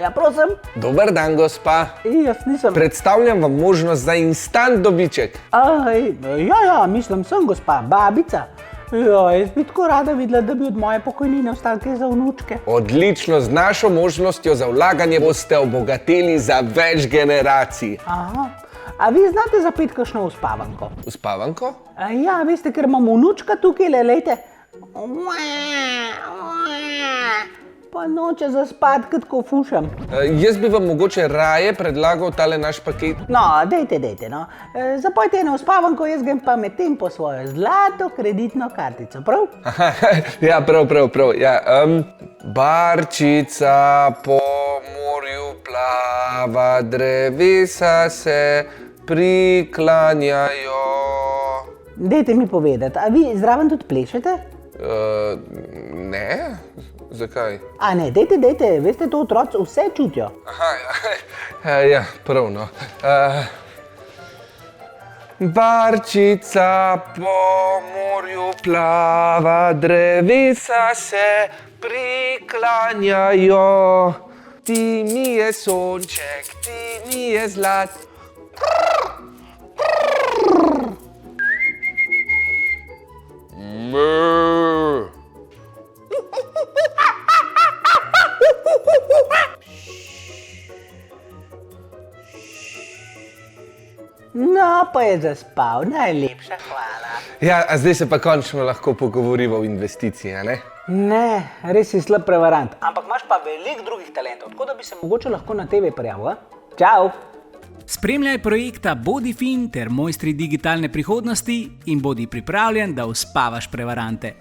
Ja, prosim. Dober dan, gospa. Jaz nisem. Predstavljam vam možnost za instant dobiček. Ja, mislim, sem gospa, babica. Ja, jaz bi tako rada videla, da bi od moje pokojnine ostalo kaj za vnučke. Odlično, z našo možnostjo za vlaganje boste obogateli za več generacij. Aha. A vi znate zapeti kakšno uspavanko? Uspavanko? Ja, veste, ker imam vnučka tukaj, lejte. Pa noče zaspati, kot ko fušam. Jaz bi vam mogoče raje predlagal tale naš paket. No, dejte, no. Zapojte eno uspavanko, jaz grem pa medtem po svojo zlato kreditno kartico, prav? Ja, prav. Ja, barčica po morju plava, drevesa se priklanjajo. Dejte mi povedati, a vi zraven tudi plešete? Ne? Zakaj? A ne, dejte, veste, to otroci vse čutijo. Ja, prav, no. Barčica po morju plava, drevesa se priklanjajo. Ti mi je sonček, ti mi je zlat. No, pa je zaspal, najlepša hvala. Ja, a zdaj se pa končno lahko pogovorimo o investiciji, a ne? Ne, res si slab prevarant, ampak imaš pa veliko drugih talentov, tako da bi se mogoče lahko na TV prijavil, a? Čau! Spremljaj projekta Bodi fin ter Mojstri digitalne prihodnosti in bodi pripravljen, da uspavaš prevarante.